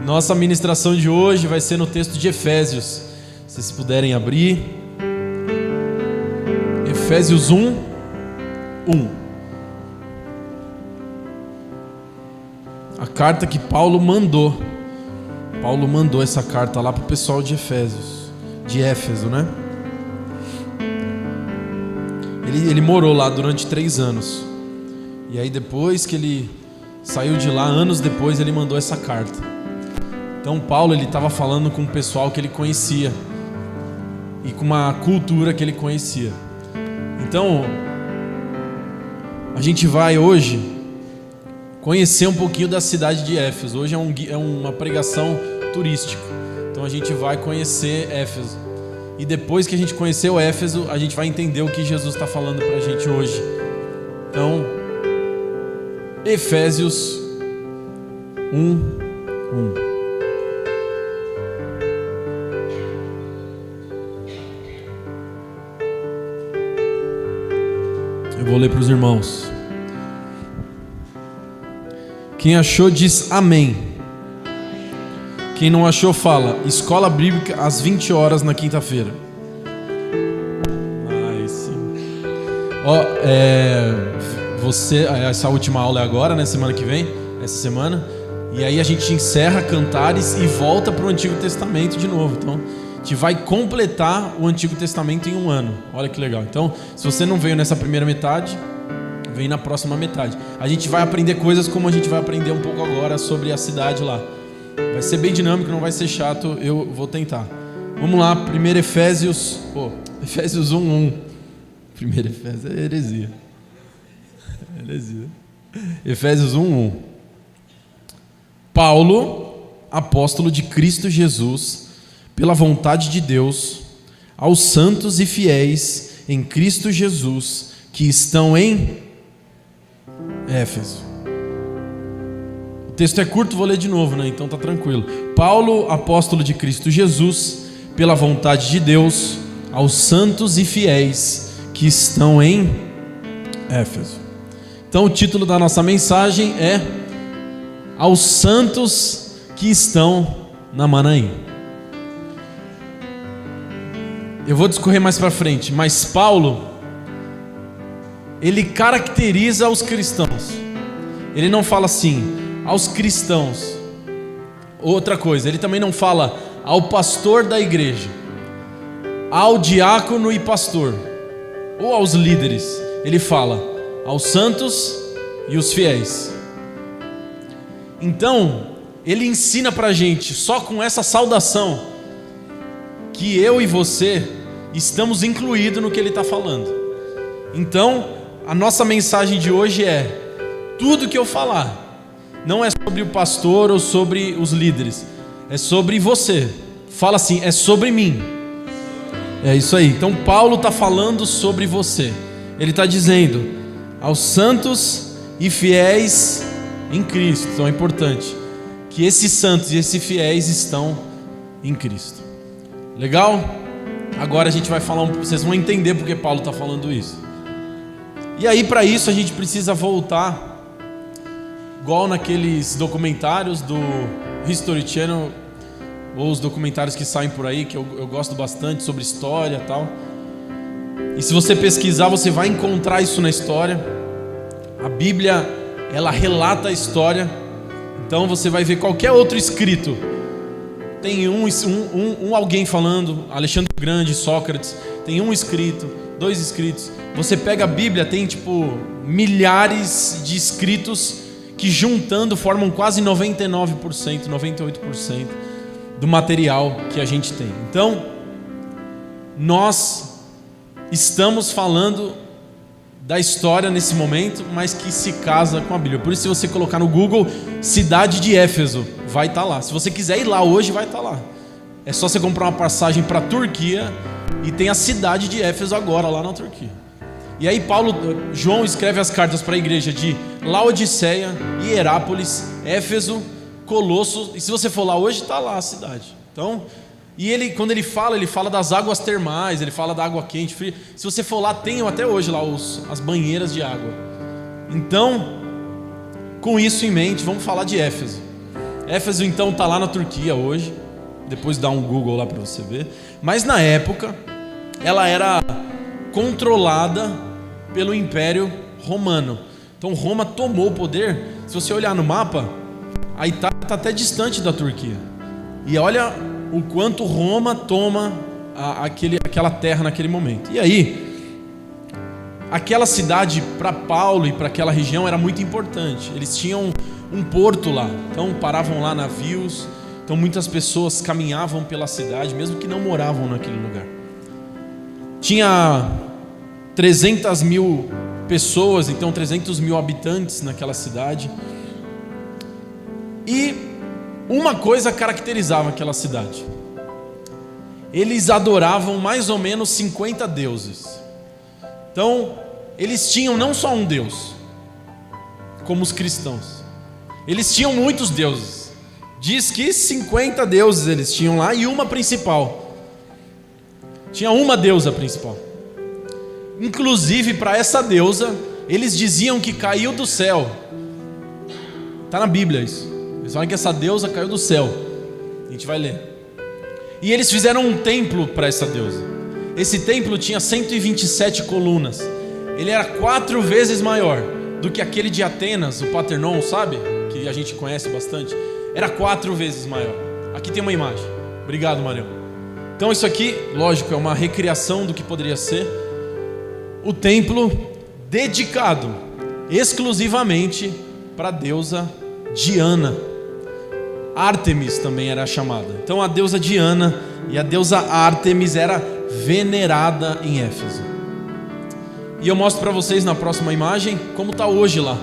Nossa ministração de hoje vai ser no texto de Efésios. Se vocês puderem abrir. Efésios 1. A carta que Paulo mandou. Paulo mandou essa carta lá para o pessoal de Éfeso, né? Ele morou lá durante 3 anos. E aí depois que ele saiu de lá, anos depois, ele mandou essa carta. Então Paulo, ele estava falando com o pessoal que ele conhecia e com uma cultura que ele conhecia. Então, a gente vai hoje conhecer um pouquinho da cidade de Éfeso. Hoje é uma pregação turística. Então a gente vai conhecer Éfeso. E depois que a gente conheceu Éfeso, a gente vai entender o que Jesus está falando para a gente hoje. Então, Efésios 1. Eu vou ler para os irmãos. Quem achou diz amém. Quem não achou fala: escola bíblica às 20 horas na quinta-feira. Sim. Essa última aula é agora, né? Semana que vem, essa semana. E aí a gente encerra Cantares e volta para o Antigo Testamento de novo. Então, a gente vai completar o Antigo Testamento em 1 ano. Olha que legal. Então, se você não veio nessa primeira metade, vem na próxima metade. A gente vai aprender coisas como a gente vai aprender um pouco agora sobre a cidade lá. Vai ser bem dinâmico, não vai ser chato, eu vou tentar. Vamos lá, 1 Efésios 1. 1 Efésios é heresia. Efésios 1. Paulo, apóstolo de Cristo Jesus, pela vontade de Deus, aos santos e fiéis em Cristo Jesus, que estão em Éfeso. O texto é curto, vou ler de novo, né? Então tá tranquilo. Paulo, apóstolo de Cristo Jesus, pela vontade de Deus, aos santos e fiéis que estão em Éfeso. Então o título da nossa mensagem é Aos santos que estão na Manaim. Eu vou discorrer mais para frente, mas Paulo, ele caracteriza os cristãos. Ele não fala assim, aos cristãos. Outra coisa, ele também não fala ao pastor da igreja, ao diácono e pastor, ou aos líderes. Ele fala aos santos e os fiéis. Então, ele ensina pra gente, só com essa saudação, que eu e você estamos incluídos no que ele está falando. Então, a nossa mensagem de hoje é: tudo que eu falar não é sobre o pastor ou sobre os líderes, é sobre você. Fala assim, é sobre mim. É isso aí. Então Paulo está falando sobre você. Ele está dizendo aos santos e fiéis em Cristo. Então é importante que esses santos e esses fiéis estão em Cristo. Legal? Agora a gente vai falar vocês vão entender porque Paulo está falando isso. E aí, para isso, a gente precisa voltar, igual naqueles documentários do History Channel, ou os documentários que saem por aí, que eu gosto bastante, sobre história e tal. E se você pesquisar, você vai encontrar isso na história. A Bíblia, ela relata a história. Então você vai ver qualquer outro escrito. Tem alguém falando, Alexandre o Grande, Sócrates. Tem um escrito, 2 escritos. Você pega a Bíblia, tem milhares de escritos que juntando formam quase 99%, 98% do material que a gente tem. Então, nós estamos falando da história nesse momento, mas que se casa com a Bíblia. Por isso, se você colocar no Google cidade de Éfeso, vai estar lá. Se você quiser ir lá hoje, vai estar lá. É só você comprar uma passagem para a Turquia e tem a cidade de Éfeso agora lá na Turquia. E aí João escreve as cartas para a igreja de Laodiceia, Hierápolis, Éfeso, Colosso. E se você for lá hoje, está lá a cidade. Então, quando ele fala das águas termais, ele fala da água quente, fria. Se você for lá, tem até hoje lá as banheiras de água. Então, com isso em mente, vamos falar de Éfeso. Éfeso então está lá na Turquia hoje. Depois dá um Google lá para você ver. Mas na época, ela era controlada pelo Império Romano. Então Roma tomou o poder. Se você olhar no mapa, a Itália está até distante da Turquia. E olha o quanto Roma toma aquela terra naquele momento. E aí, aquela cidade para Paulo e para aquela região era muito importante. Eles tinham um porto lá, então paravam lá navios. Então muitas pessoas caminhavam pela cidade, mesmo que não moravam naquele lugar. Tinha 300 mil pessoas, então 300 mil habitantes naquela cidade. E uma coisa caracterizava aquela cidade: eles adoravam mais ou menos 50 deuses. Então eles tinham não só um Deus, como os cristãos, eles tinham muitos deuses. Diz que 50 deuses eles tinham lá e uma principal. Tinha uma deusa principal. Inclusive para essa deusa, eles diziam que caiu do céu. Está na Bíblia isso. Eles falam que essa deusa caiu do céu. A gente vai ler. E eles fizeram um templo para essa deusa. Esse templo tinha 127 colunas. Ele era 4 vezes maior do que aquele de Atenas, o Partenon, sabe? Que a gente conhece bastante. Era 4 vezes maior. Aqui tem uma imagem. Obrigado, Marião. Então isso aqui, lógico, é uma recriação do que poderia ser o templo dedicado exclusivamente para a deusa Diana. Ártemis também era chamada. Então a deusa Diana e a deusa Ártemis era venerada em Éfeso. E eu mostro para vocês na próxima imagem como está hoje lá.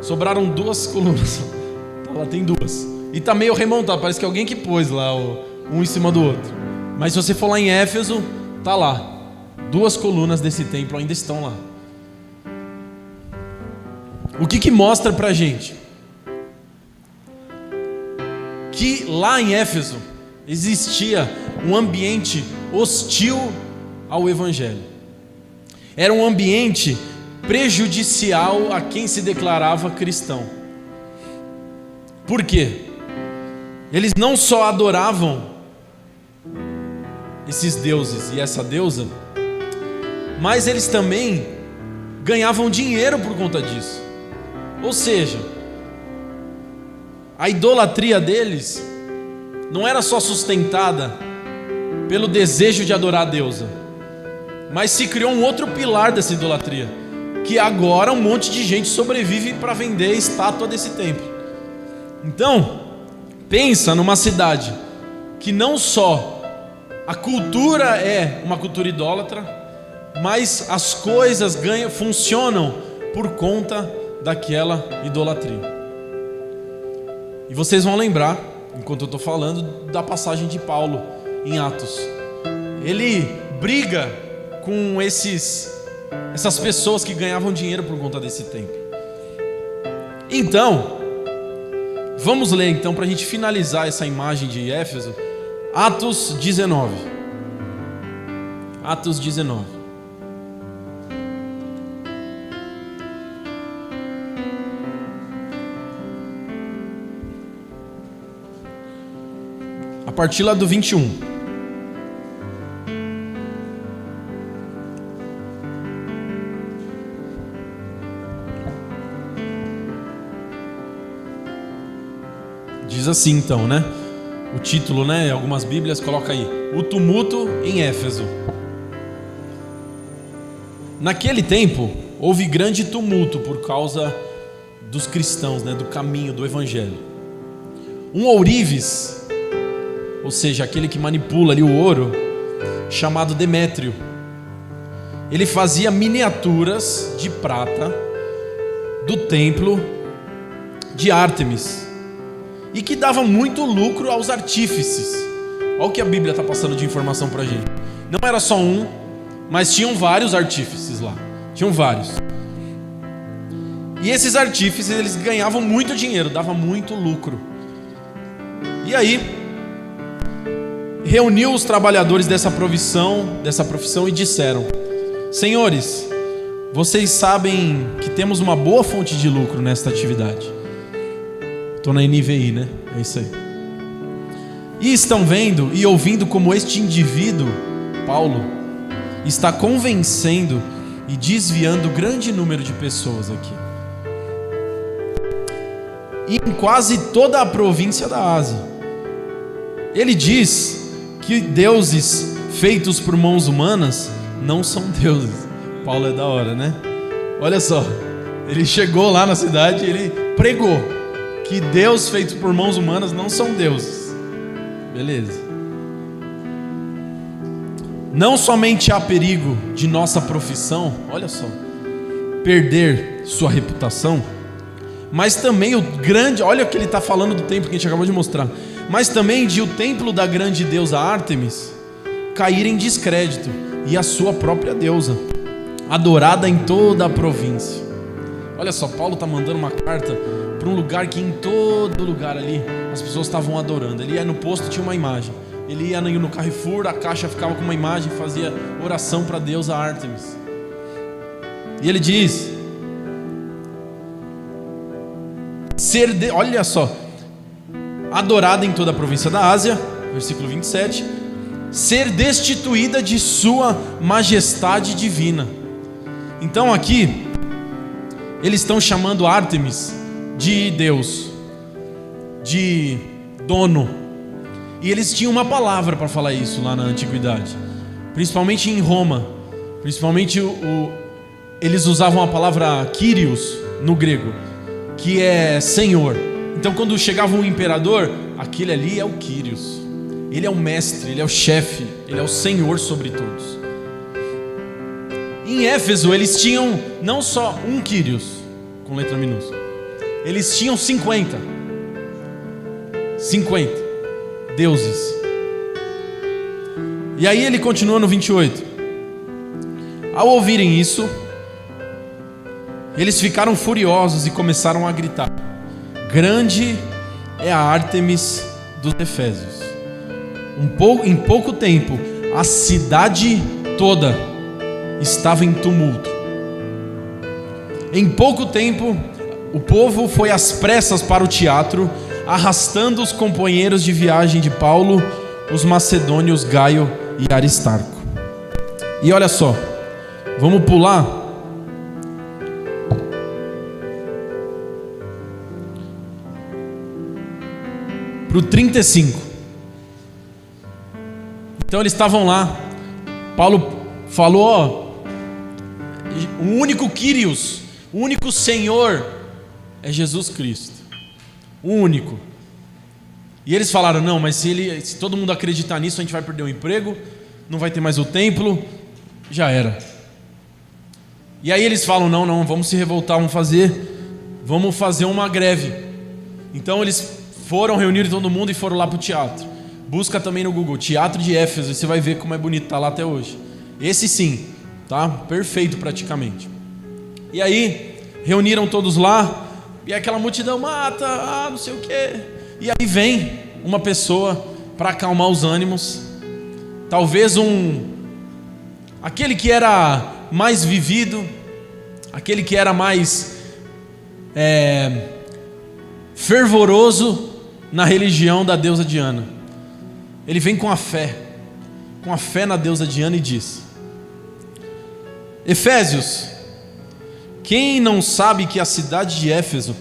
Sobraram 2 colunas. Lá tem 2. E está meio remontado, parece que alguém que pôs lá um em cima do outro. Mas se você for lá em Éfeso, está lá. 2 colunas desse templo ainda estão lá. O que mostra para a gente? Que lá em Éfeso existia um ambiente hostil ao Evangelho. Era um ambiente prejudicial a quem se declarava cristão. Por quê? Eles não só adoravam esses deuses e essa deusa, mas eles também ganhavam dinheiro por conta disso. Ou seja, a idolatria deles não era só sustentada pelo desejo de adorar a deusa, mas se criou um outro pilar dessa idolatria, que agora um monte de gente sobrevive para vender estátua desse templo. Então, pensa numa cidade que não só a cultura é uma cultura idólatra, mas as coisas funcionam por conta daquela idolatria. E vocês vão lembrar, enquanto eu estou falando, da passagem de Paulo em Atos. Ele briga com essas pessoas que ganhavam dinheiro por conta desse templo. Então, vamos ler então para a gente finalizar essa imagem de Éfeso, Atos 19. Atos 19. A partir lá do 21. Diz assim então, né? O título, né? Algumas bíblias coloca aí: o tumulto em Éfeso. Naquele tempo houve grande tumulto por causa dos cristãos, né? Do caminho do evangelho. Um ourives, ou seja, aquele que manipula ali o ouro, chamado Demétrio, ele fazia miniaturas de prata do templo de Ártemis, e que dava muito lucro aos artífices. Olha o que a Bíblia está passando de informação para a gente. Não era só um, mas tinham vários artífices lá. Tinham vários. E esses artífices, eles ganhavam muito dinheiro, dava muito lucro. E aí, reuniu os trabalhadores dessa profissão e disseram: senhores, vocês sabem que temos uma boa fonte de lucro nesta atividade. Estou na NVI, né? É isso aí. E estão vendo e ouvindo como este indivíduo, Paulo, está convencendo e desviando grande número de pessoas aqui. E em quase toda a província da Ásia. Ele diz que deuses feitos por mãos humanas não são deuses. Paulo é da hora, né? Olha só, ele chegou lá na cidade e ele pregou que Deus feito por mãos humanas não são deuses. Beleza. Não somente há perigo de nossa profissão, olha só, perder sua reputação, mas também o grande, olha o que ele está falando do templo que a gente acabou de mostrar, mas também de o templo da grande deusa Ártemis cair em descrédito e a sua própria deusa, adorada em toda a província. Olha só, Paulo está mandando uma carta para um lugar que em todo lugar ali as pessoas estavam adorando. Ele ia no posto, tinha uma imagem. Ele ia no Carrefour, a caixa ficava com uma imagem, fazia oração para a deusa Ártemis. E ele diz: olha só, adorada em toda a província da Ásia, versículo 27, ser destituída de sua majestade divina. Então aqui eles estão chamando Ártemis de Deus, de dono. E eles tinham uma palavra para falar isso lá na antiguidade, principalmente em Roma. Principalmente eles usavam a palavra Kyrios no grego, que é Senhor. Então quando chegava um imperador, aquele ali é o Kyrios. Ele é o mestre, ele é o chefe, ele é o Senhor sobre todos. Em Éfeso eles tinham não só um Kyrios, com letra minúscula, eles tinham 50 deuses. E aí ele continua no 28. Ao ouvirem isso, eles ficaram furiosos e começaram a gritar: grande é a Ártemis dos Efésios. Em pouco tempo, a cidade toda estava em tumulto. Em pouco tempo, o povo foi às pressas para o teatro, arrastando os companheiros de viagem de Paulo, os macedônios Gaio e Aristarco. E olha só, vamos pular para o 35. Então eles estavam lá, Paulo falou: ó, o único Kyrios, o único Senhor é Jesus Cristo, o único. E eles falaram: não, mas se todo mundo acreditar nisso, a gente vai perder o emprego, não vai ter mais o templo, já era. E aí eles falam: não, vamos se revoltar, vamos fazer uma greve. Então eles foram reunir todo mundo e foram lá para o teatro. Busca também no Google, Teatro de Éfeso, e você vai ver como é bonito, está lá até hoje. Esse sim, tá? Perfeito praticamente. E aí, reuniram todos lá, e aquela multidão mata, não sei o quê. E aí vem uma pessoa para acalmar os ânimos. Talvez aquele que era mais vivido, aquele que era mais fervoroso na religião da deusa Diana. Ele vem com a fé na deusa Diana e diz: Efésios, quem não sabe que a cidade de Éfeso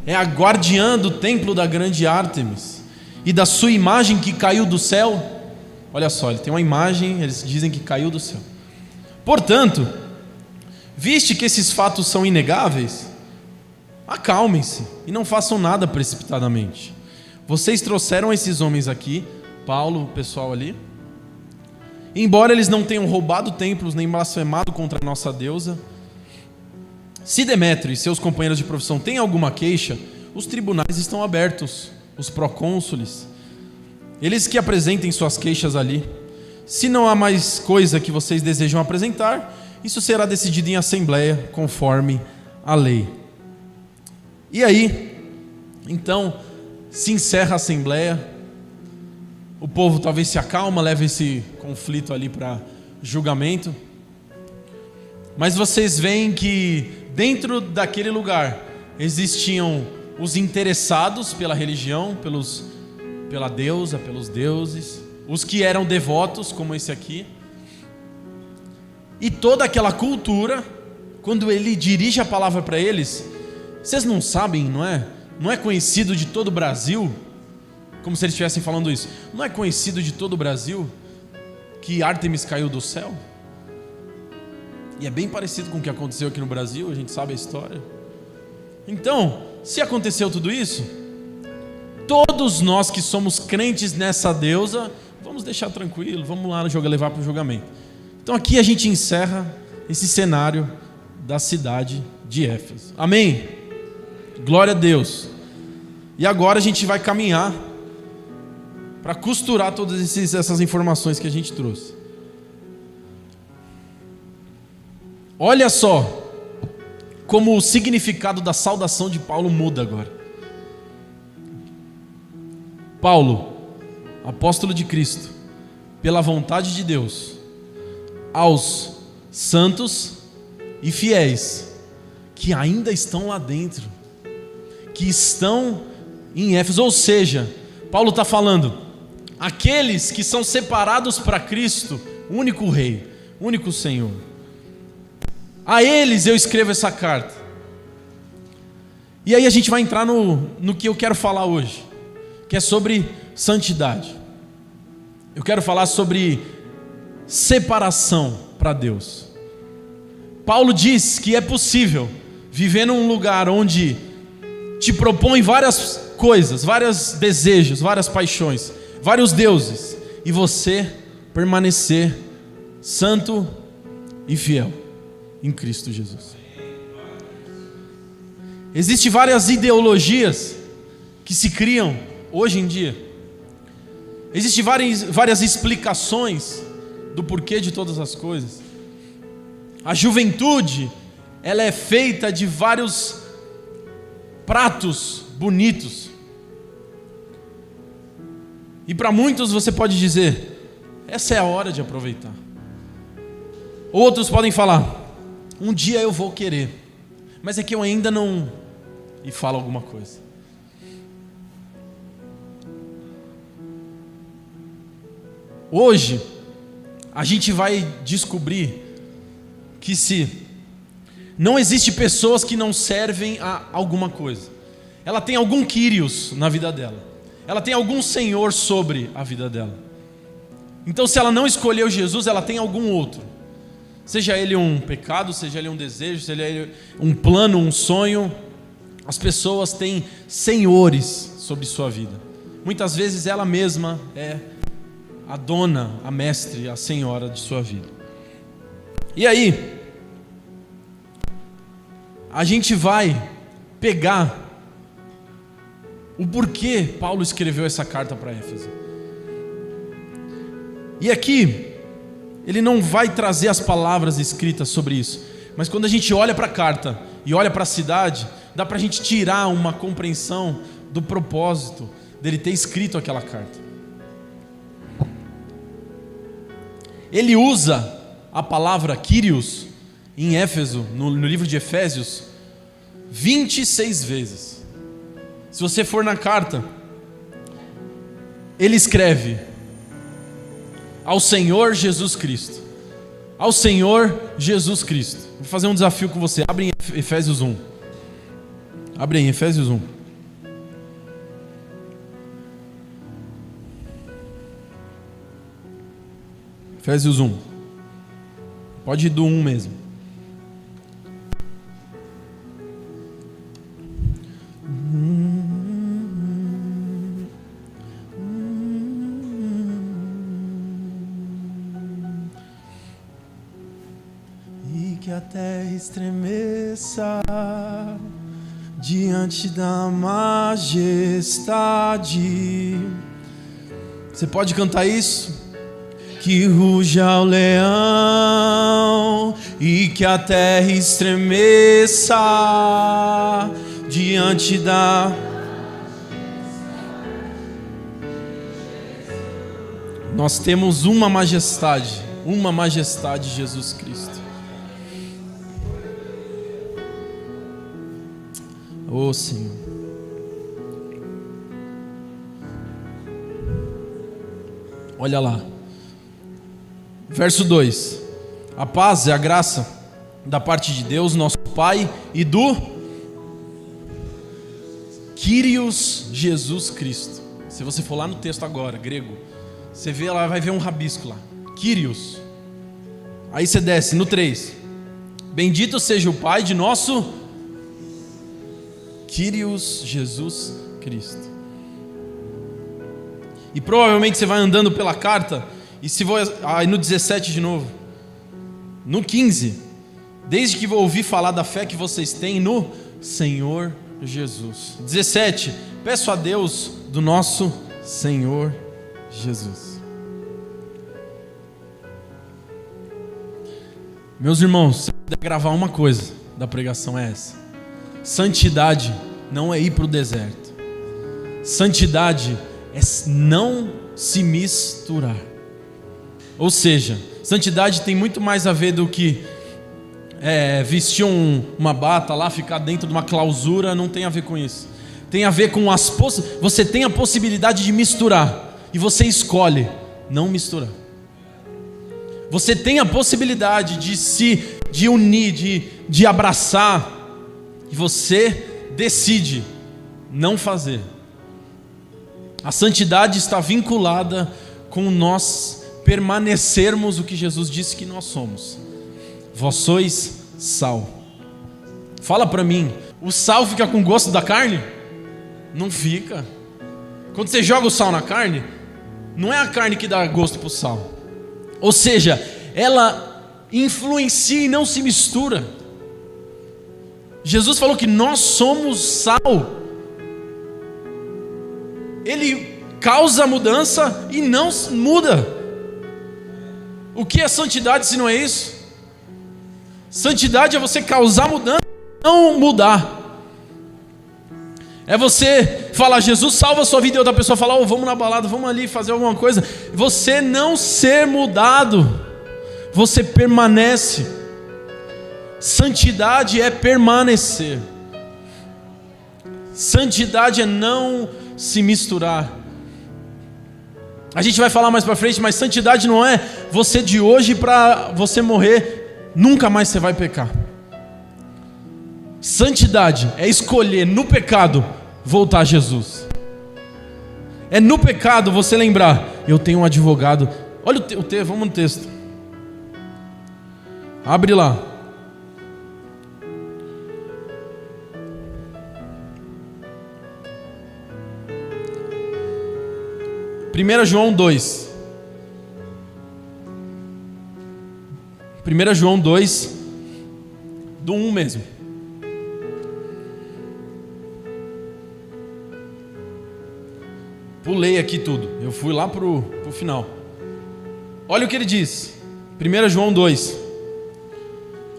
é a guardiã do templo da grande Ártemis e da sua imagem que caiu do céu? Olha só, ele tem uma imagem, eles dizem que caiu do céu. Portanto, viste que esses fatos são inegáveis? Acalmem-se e não façam nada precipitadamente. Vocês trouxeram esses homens aqui, Paulo, o pessoal ali, embora eles não tenham roubado templos nem blasfemado contra a nossa deusa. Se Demétrio e seus companheiros de profissão têm alguma queixa, os tribunais estão abertos, os procônsules, eles que apresentem suas queixas ali. Se não há mais coisa que vocês desejam apresentar, isso será decidido em assembleia, conforme a lei. E aí, então, se encerra a assembleia. O povo talvez se acalma, leva esse conflito ali para julgamento. Mas vocês veem que dentro daquele lugar existiam os interessados pela religião, pela deusa, pelos deuses, os que eram devotos, como esse aqui, e toda aquela cultura. Quando ele dirige a palavra para eles, vocês não sabem, não é? Não é conhecido de todo o Brasil, como se eles estivessem falando isso, não é conhecido de todo o Brasil que Ártemis caiu do céu? E é bem parecido com o que aconteceu aqui no Brasil, a gente sabe a história. Então, se aconteceu tudo isso, todos nós que somos crentes nessa deusa, vamos deixar tranquilo, vamos lá levar para o julgamento. Então aqui a gente encerra esse cenário da cidade de Éfeso. Amém? Glória a Deus. E agora a gente vai caminhar para costurar todas essas informações que a gente trouxe. Olha só como o significado da saudação de Paulo muda agora. Paulo, apóstolo de Cristo, pela vontade de Deus, aos santos e fiéis que ainda estão lá dentro, que estão em Éfeso. Ou seja, Paulo está falando, aqueles que são separados para Cristo, único Rei, único Senhor, a eles eu escrevo essa carta. E aí a gente vai entrar no que eu quero falar hoje, que é sobre santidade. Eu quero falar sobre separação para Deus. Paulo diz que é possível viver num lugar onde te propõe várias coisas, vários desejos, várias paixões, vários deuses, e você permanecer santo e fiel em Cristo Jesus. Existem várias ideologias que se criam hoje em dia. Existem várias explicações do porquê de todas as coisas. A juventude, ela é feita de vários pratos bonitos. E para muitos você pode dizer, essa é a hora de aproveitar. Outros podem falar, um dia eu vou querer, mas é que eu ainda não... E fala alguma coisa. Hoje, a gente vai descobrir que não existe pessoas que não servem a alguma coisa. Ela tem algum Kyrios na vida dela. Ela tem algum Senhor sobre a vida dela. Então, se ela não escolheu Jesus, ela tem algum outro. Seja ele um pecado, seja ele um desejo, seja ele um plano, um sonho. As pessoas têm senhores sobre sua vida. Muitas vezes ela mesma é a dona, a mestre, a senhora de sua vida. E aí, a gente vai pegar o porquê Paulo escreveu essa carta para Éfeso. E aqui, ele não vai trazer as palavras escritas sobre isso, mas quando a gente olha para a carta e olha para a cidade, dá para a gente tirar uma compreensão do propósito dele ter escrito aquela carta. Ele usa a palavra Kyrios em Éfeso, no livro de Efésios, 26 vezes. Se você for na carta, ele escreve ao Senhor Jesus Cristo. Ao Senhor Jesus Cristo. Vou fazer um desafio com você. Abre em Efésios 1. Abre em Efésios 1. Efésios 1. Pode ir do 1 mesmo. E que a terra estremeça diante da majestade. Você pode cantar isso? Que ruja o leão e que a terra estremeça diante da... Nós temos uma majestade, Jesus Cristo. Oh Senhor. Olha lá. Verso 2. A paz e a graça da parte de Deus, nosso Pai, e do Kyrios Jesus Cristo. Se você for lá no texto agora, grego, você vê lá, vai ver um rabisco lá. Kyrios. Aí você desce no 3. Bendito seja o Pai de nosso Kyrios Jesus Cristo. E provavelmente você vai andando pela carta, e se for aí no 17 de novo, no 15, desde que ouvi falar da fé que vocês têm no Senhor Jesus. 17, peço a Deus do nosso Senhor Jesus. Meus irmãos, se eu puder gravar uma coisa da pregação é essa: santidade não é ir para o deserto. Santidade é não se misturar. Ou seja, santidade tem muito mais a ver do que vestir uma bata lá, ficar dentro de uma clausura. Não tem a ver com isso. Tem a ver com você tem a possibilidade de misturar, e você escolhe não misturar. Você tem a possibilidade de unir, de abraçar, e você decide não fazer. A santidade está vinculada com nós permanecermos o que Jesus disse que nós somos. Vós sois sal. Fala para mim, o sal fica com gosto da carne? Não fica. Quando você joga o sal na carne, não é a carne que dá gosto para o sal. Ou seja, ela influencia e não se mistura. Jesus falou que nós somos sal. Ele causa mudança e não muda. O que é santidade se não é isso? Santidade é você causar mudança e não mudar. É você falar, Jesus salva a sua vida, e outra pessoa falar, vamos na balada, vamos ali fazer alguma coisa. Você não ser mudado, você permanece. Santidade é permanecer. Santidade é não se misturar. A gente vai falar mais para frente, mas santidade não é você de hoje para você morrer, nunca mais você vai pecar. Santidade é escolher no pecado voltar a Jesus. É no pecado você lembrar, eu tenho um advogado. Olha o texto, vamos no texto. Abre lá. Primeira João 2. 1 João 2, do 1 mesmo. Pulei aqui tudo, eu fui lá pro final. Olha o que ele diz, 1 João 2.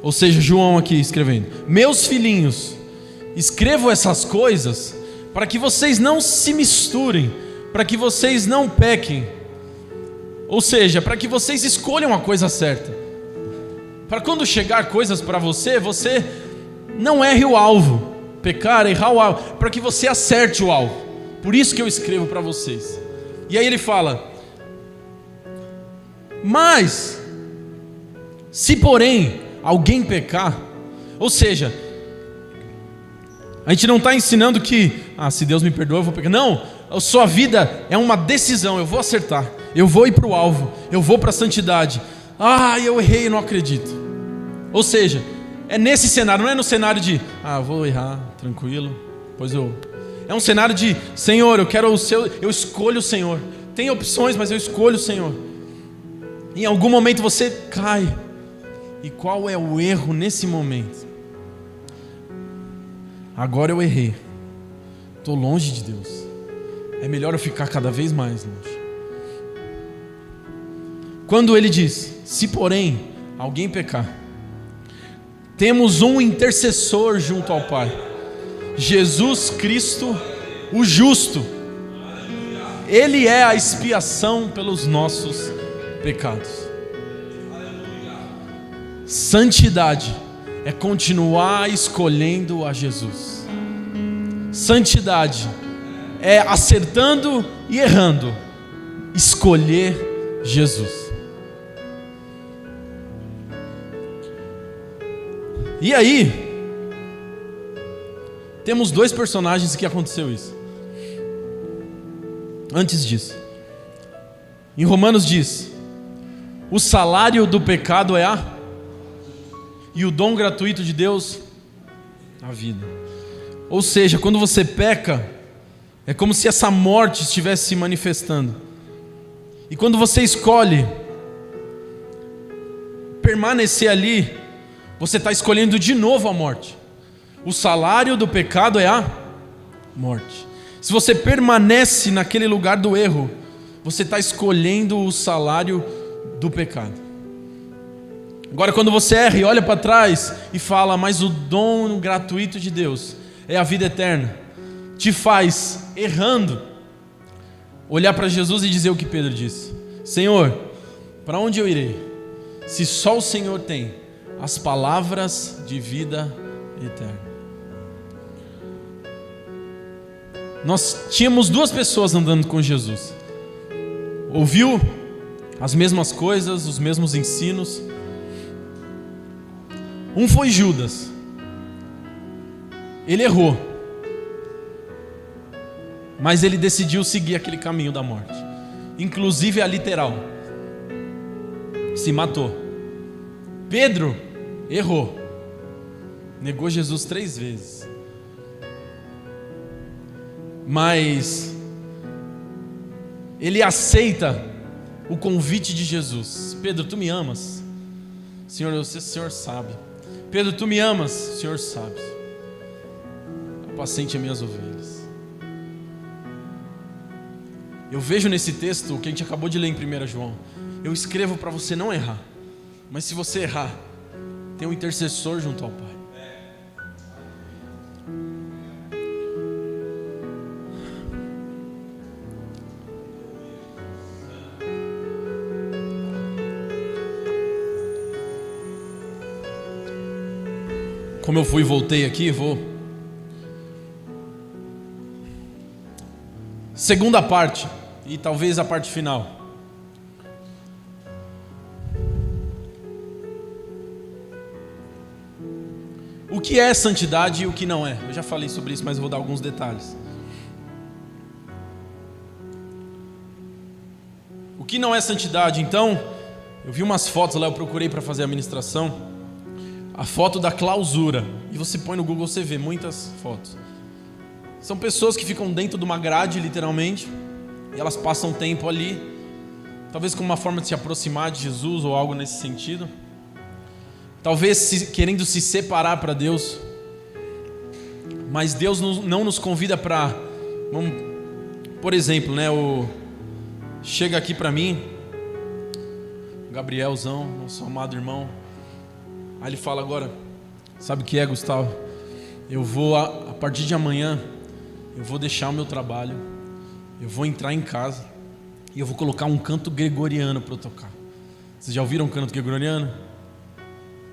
Ou seja, João aqui escrevendo: meus filhinhos, escrevo essas coisas para que vocês não se misturem, para que vocês não pequem. Ou seja, para que vocês escolham a coisa certa. Para quando chegar coisas para você, você não erre o alvo. Pecar, errar o alvo, para que você acerte o alvo. Por isso que eu escrevo para vocês. E aí ele fala: mas se porém alguém pecar, ou seja, a gente não está ensinando que se Deus me perdoa eu vou pecar. Não, a sua vida é uma decisão. Eu vou acertar, eu vou ir para o alvo, eu vou para a santidade. Eu errei, não acredito. Ou seja, é nesse cenário, não é no cenário de vou errar, tranquilo, pois eu... É um cenário de, Senhor, eu quero o seu, eu escolho o Senhor. Tem opções, mas eu escolho o Senhor. Em algum momento você cai. E qual é o erro nesse momento? Agora eu errei, estou longe de Deus. É melhor eu ficar cada vez mais longe. Quando ele diz, se porém alguém pecar, temos um intercessor junto ao Pai, Jesus Cristo, o justo. Ele é a expiação pelos nossos pecados. Santidade é continuar escolhendo a Jesus. Santidade é acertando e errando, escolher Jesus. E aí, temos dois personagens que aconteceu isso. Antes disso, em Romanos diz: o salário do pecado é e o dom gratuito de Deus, a vida. Ou seja, quando você peca, é como se essa morte estivesse se manifestando. E quando você escolhe permanecer ali, você está escolhendo de novo a morte. O salário do pecado é a morte. Se você permanece naquele lugar do erro, você está escolhendo o salário do pecado. Agora, quando você erra e olha para trás e fala, mas o dom gratuito de Deus é a vida eterna, te faz, errando, olhar para Jesus e dizer o que Pedro disse: Senhor, para onde eu irei, se só o Senhor tem as palavras de vida eterna? Nós tínhamos duas pessoas andando com Jesus. Ouviu as mesmas coisas, os mesmos ensinos. Um foi Judas. Ele errou, mas ele decidiu seguir aquele caminho da morte, inclusive a literal. Se matou. Pedro errou, negou Jesus 3 vezes. Mas ele aceita o convite de Jesus. Pedro, tu me amas? Senhor, eu sei, o Senhor sabe. Pedro, tu me amas? O Senhor sabe. Apacente as minhas ovelhas. Eu vejo nesse texto o que a gente acabou de ler em 1 João. Eu escrevo para você não errar, mas se você errar, tem um intercessor junto ao Pai. Como eu fui e voltei aqui, vou. Segunda parte, e talvez a parte final. O que é santidade e o que não é? Eu já falei sobre isso, mas eu vou dar alguns detalhes. O que não é santidade? Então, eu vi umas fotos lá, eu procurei para fazer a ministração. A foto da clausura, e você põe no Google, você vê muitas fotos. São pessoas que ficam dentro de uma grade, literalmente, e elas passam tempo ali, talvez como uma forma de se aproximar de Jesus ou algo nesse sentido, talvez querendo se separar para Deus. Mas Deus não nos convida para, por exemplo, né, chega aqui para mim, o Gabrielzão, nosso amado irmão. Aí ele fala: agora, sabe o que é, Gustavo? Eu vou, a partir de amanhã, eu vou deixar o meu trabalho, eu vou entrar em casa e eu vou colocar um canto gregoriano para eu tocar. Vocês já ouviram um canto gregoriano?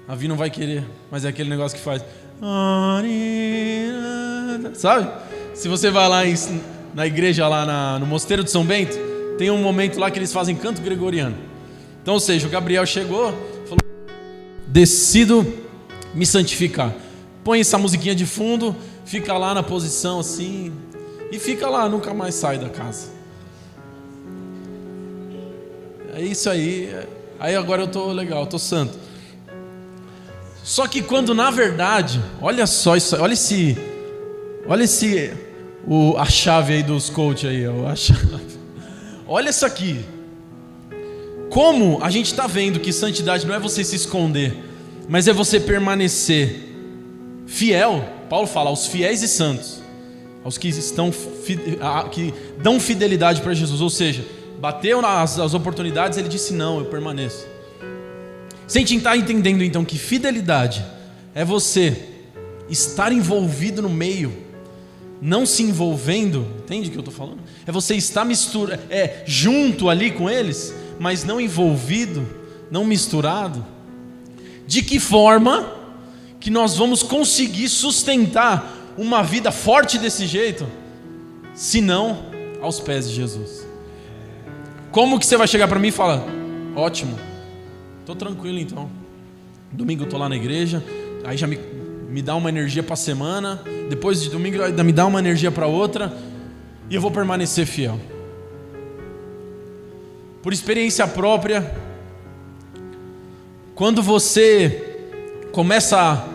A Vi não vai querer, mas é aquele negócio que faz, sabe? Se você vai lá na igreja, lá no Mosteiro de São Bento, tem um momento lá que eles fazem canto gregoriano. Então, ou seja, o Gabriel chegou, falou: decido me santificar. Põe essa musiquinha de fundo, fica lá na posição assim, e fica lá, nunca mais sai da casa. É isso aí. Aí agora eu tô legal, eu tô santo. Só que quando na verdade, olha só isso, olha a chave aí dos coach aí, a chave. Olha isso aqui. Como a gente está vendo que santidade não é você se esconder, mas é você permanecer fiel. Paulo fala aos fiéis e santos, aos que que dão fidelidade para Jesus. Ou seja, bateu as oportunidades, ele disse: não, eu permaneço. Sem tentar entendendo então que fidelidade é você estar envolvido no meio, não se envolvendo. Entende o que eu estou falando? É você estar junto ali com eles, mas não envolvido, não misturado. De que forma que nós vamos conseguir sustentar uma vida forte desse jeito, se não aos pés de Jesus? Como que você vai chegar para mim e falar: ótimo, tô tranquilo então. Domingo eu tô lá na igreja, aí já me dá uma energia para a semana, depois de domingo ainda me dá uma energia para outra, e eu vou permanecer fiel. Por experiência própria, quando você começa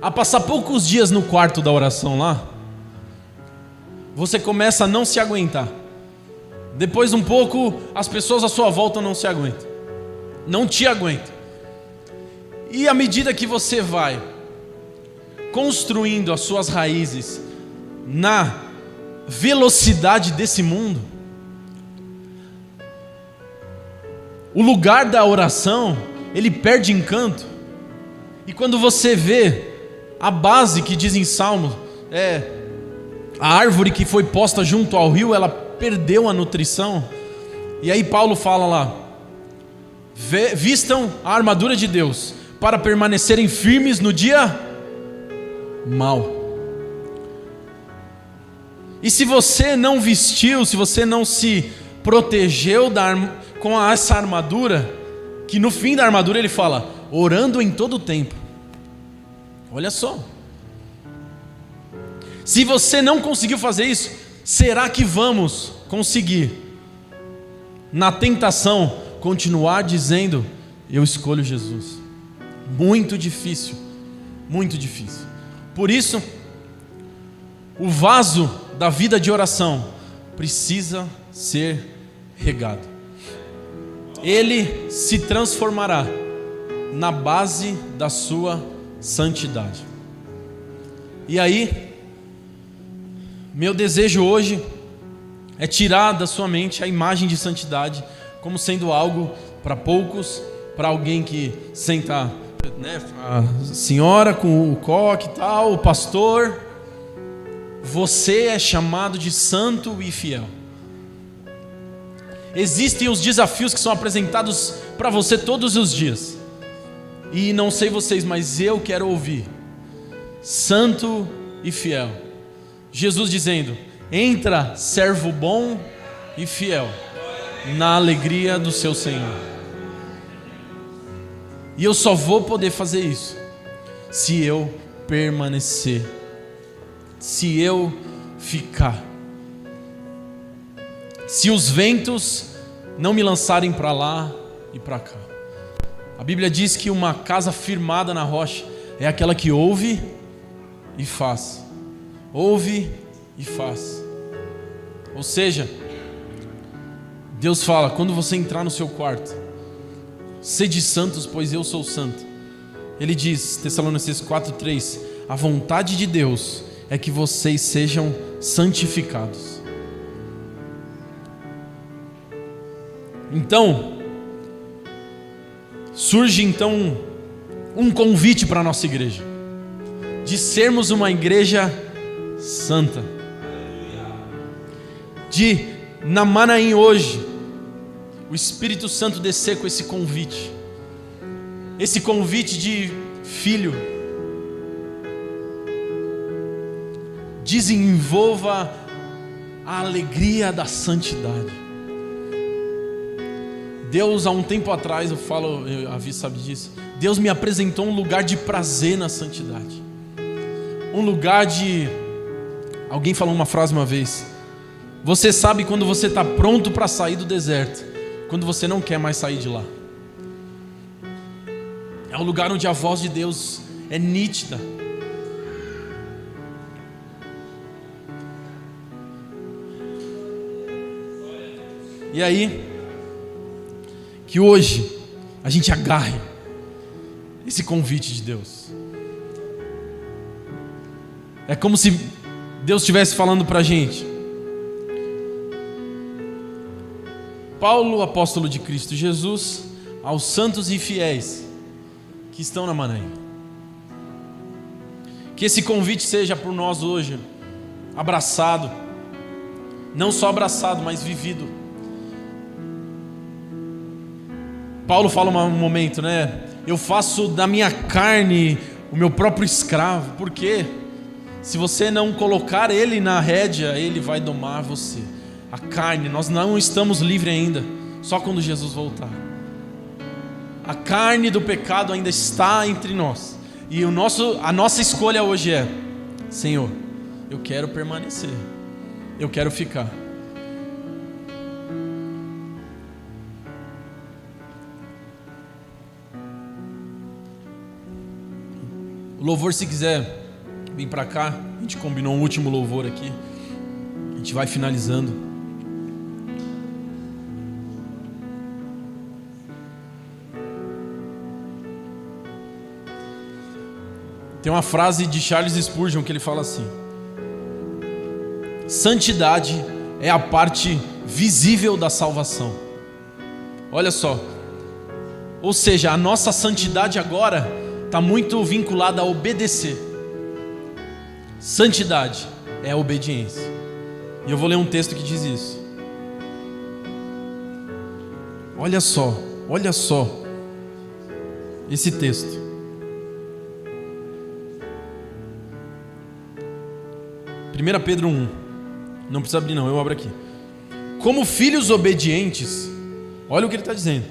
a passar poucos dias no quarto da oração lá, você começa a não se aguentar. Depois de um pouco, as pessoas à sua volta não se aguentam, não te aguentam. E à medida que você vai construindo as suas raízes na velocidade desse mundo, o lugar da oração, ele perde encanto. E quando você vê a base que diz em Salmos, a árvore que foi posta junto ao rio, ela perdeu a nutrição. E aí Paulo fala lá: vistam a armadura de Deus para permanecerem firmes no dia mau. E se você não vestiu, se você não se protegeu com essa armadura, que no fim da armadura ele fala: orando em todo o tempo. Olha só, se você não conseguiu fazer isso, será que vamos conseguir, na tentação, continuar dizendo: eu escolho Jesus? Muito difícil, muito difícil. Por isso, o vaso da vida de oração precisa ser regado. Ele se transformará na base da sua santidade. E aí, meu desejo hoje é tirar da sua mente a imagem de santidade como sendo algo para poucos, para alguém que senta, né, a senhora com o coque e tal, o pastor. Você é chamado de santo e fiel. Existem os desafios que são apresentados para você todos os dias. E não sei vocês, mas eu quero ouvir: santo e fiel. Jesus dizendo: entra, servo bom e fiel, na alegria do seu Senhor. E eu só vou poder fazer isso se eu permanecer, se eu ficar. Se os ventos não me lançarem para lá e para cá. A Bíblia diz que uma casa firmada na rocha é aquela que ouve e faz. Ouve e faz. Ou seja, Deus fala: quando você entrar no seu quarto, sede santos, pois eu sou santo. Ele diz, Tessalonicenses 4:3, a vontade de Deus é que vocês sejam santificados. Então, surge então um convite para a nossa igreja, de sermos uma igreja santa. De, na Manaim hoje, o Espírito Santo descer com esse convite de filho, desenvolva a alegria da santidade. Deus, há um tempo atrás, a Vi sabe disso, Deus me apresentou um lugar de prazer na santidade. Um lugar de... Alguém falou uma frase uma vez: você sabe quando você está pronto para sair do deserto, quando você não quer mais sair de lá. É um lugar onde a voz de Deus é nítida. E aí, que hoje a gente agarre esse convite de Deus. É como se Deus estivesse falando para a gente: Paulo, apóstolo de Cristo Jesus, aos santos e fiéis que estão na Manaim. Que esse convite seja por nós hoje abraçado, não só abraçado, mas vivido. Paulo fala um momento, né? Eu faço da minha carne o meu próprio escravo. Por quê? Se você não colocar ele na rédea, ele vai domar você. a carne, nós não estamos livres ainda, só quando Jesus voltar. A carne do pecado ainda está entre nós. E a nossa escolha hoje é: Senhor, eu quero permanecer, eu quero ficar. O louvor, se quiser vir para cá, a gente combinou um último louvor aqui, a gente vai finalizando. Tem uma frase de Charles Spurgeon que ele fala assim: santidade é a parte visível da salvação. Olha só, ou seja, a nossa santidade agora está muito vinculada a obedecer. Santidade é a obediência. E eu vou ler um texto que diz isso. Olha só esse texto. 1 Pedro 1, não precisa abrir não, eu abro aqui. Como filhos obedientes, olha o que ele está dizendo.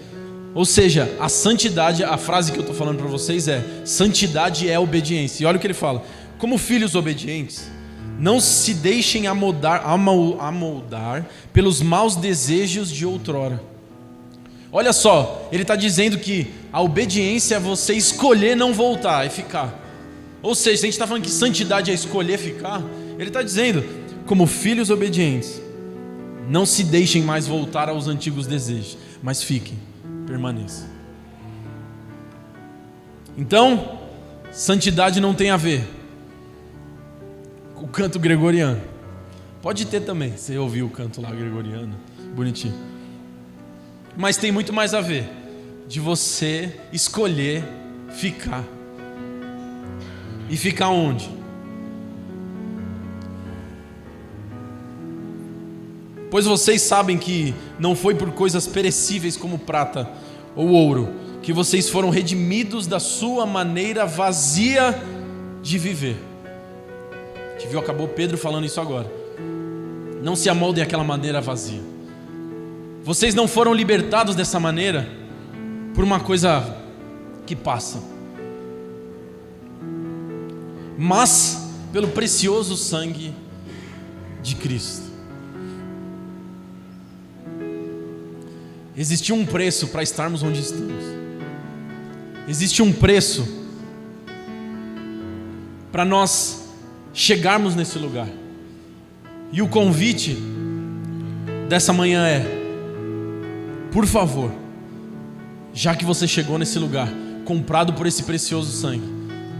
Ou seja, a santidade, a frase que eu estou falando para vocês é: santidade é obediência. E olha o que ele fala: como filhos obedientes, não se deixem amoldar pelos maus desejos de outrora. Olha só, ele está dizendo que a obediência é você escolher não voltar e ficar. Ou seja, se a gente está falando que santidade é escolher ficar, ele está dizendo: como filhos obedientes, não se deixem mais voltar aos antigos desejos, mas fiquem, permaneçam. Então, santidade não tem a ver com o canto gregoriano. Pode ter também, você ouviu o canto lá gregoriano, bonitinho. Mas tem muito mais a ver de você escolher ficar. E ficar onde? Pois vocês sabem que não foi por coisas perecíveis como prata ou ouro que vocês foram redimidos da sua maneira vazia de viver. A gente viu, acabou Pedro falando isso agora. Não se amoldem àquela maneira vazia. Vocês não foram libertados dessa maneira por uma coisa que passa, mas pelo precioso sangue de Cristo. Existe um preço para estarmos onde estamos. Existe um preço para nós chegarmos nesse lugar. E o convite dessa manhã é: por favor, já que você chegou nesse lugar, comprado por esse precioso sangue,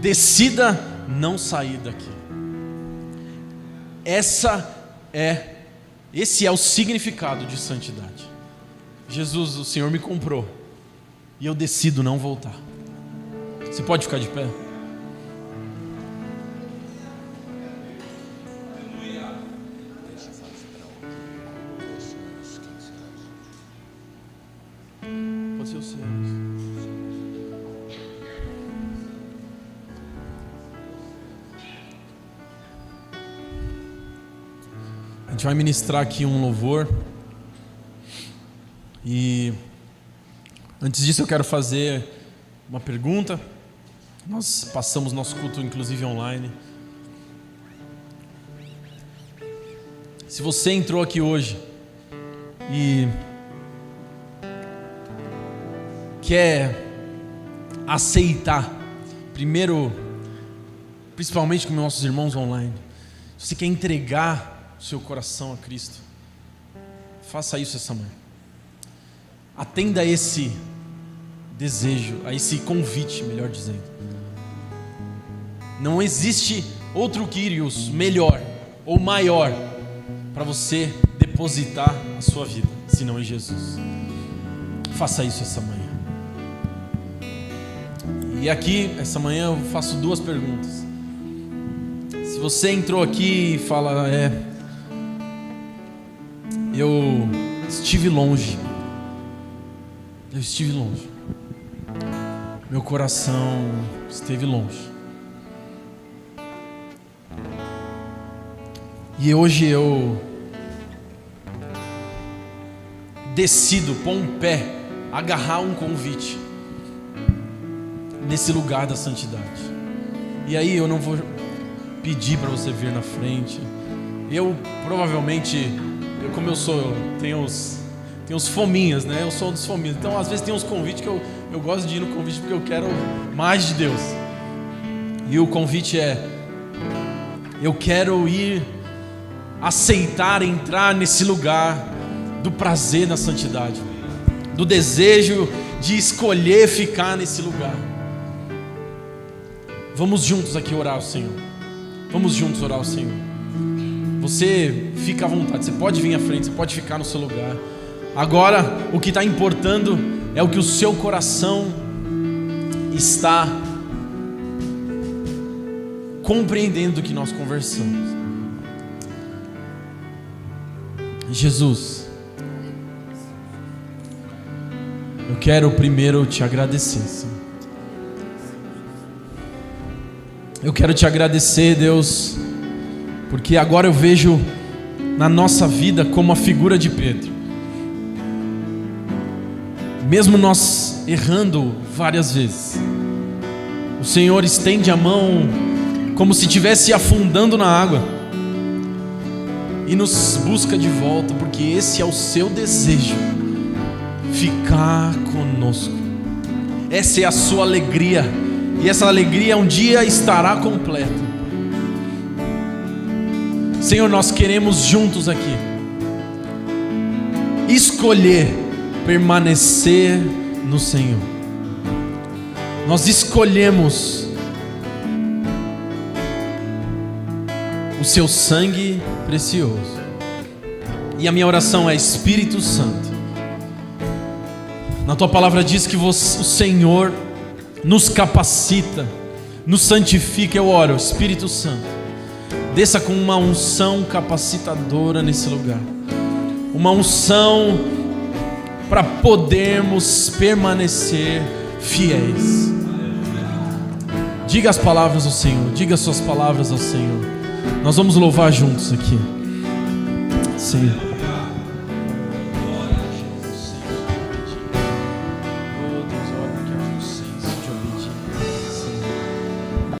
decida não sair daqui. Esse é o significado de santidade. Jesus, o Senhor me comprou e eu decido não voltar. Você pode ficar de pé? Pode ser o seu. A gente vai ministrar aqui um louvor. E antes disso eu quero fazer uma pergunta. Nós passamos nosso culto inclusive online. Se você entrou aqui hoje e quer aceitar, primeiro, principalmente com nossos irmãos online, se você quer entregar o seu coração a Cristo, faça isso essa manhã. Atenda a esse desejo, a esse convite, melhor dizendo. Não existe outro Kyrios melhor ou maior para você depositar a sua vida, senão em Jesus. Faça isso essa manhã. E aqui, essa manhã, eu faço duas perguntas. Se você entrou aqui e fala: eu estive longe. Eu estive longe. Meu coração esteve longe. E hoje eu decido pôr um pé, agarrar um convite nesse lugar da santidade. E aí eu não vou pedir para você vir na frente. Eu provavelmente, como eu sou, tem uns fominhas, né? Eu sou um dos fominhas. Então às vezes tem uns convites que eu gosto de ir no convite porque eu quero mais de Deus. E o convite é: eu quero ir, aceitar, entrar nesse lugar do prazer na santidade, do desejo de escolher ficar nesse lugar. Vamos juntos aqui orar ao Senhor. Vamos juntos orar ao Senhor. Você fica à vontade, você pode vir à frente, você pode ficar no seu lugar. Agora, o que está importando é o que o seu coração está compreendendo do que nós conversamos. Jesus, eu quero primeiro te agradecer, Senhor. Eu quero te agradecer, Deus, porque agora eu vejo na nossa vida como a figura de Pedro. Mesmo nós errando várias vezes, o Senhor estende a mão como se estivesse afundando na água e nos busca de volta, porque esse é o seu desejo, ficar conosco. Essa é a sua alegria, e essa alegria um dia estará completa. Senhor, nós queremos juntos aqui escolher permanecer no Senhor. Nós escolhemos o seu sangue precioso. E a minha oração é: Espírito Santo, na tua palavra diz que o Senhor nos capacita, nos santifica. Eu oro, Espírito Santo, desça com uma unção capacitadora nesse lugar, uma unção para podermos permanecer fiéis. Diga as palavras ao Senhor, diga as suas palavras ao Senhor. Nós vamos louvar juntos aqui, Senhor.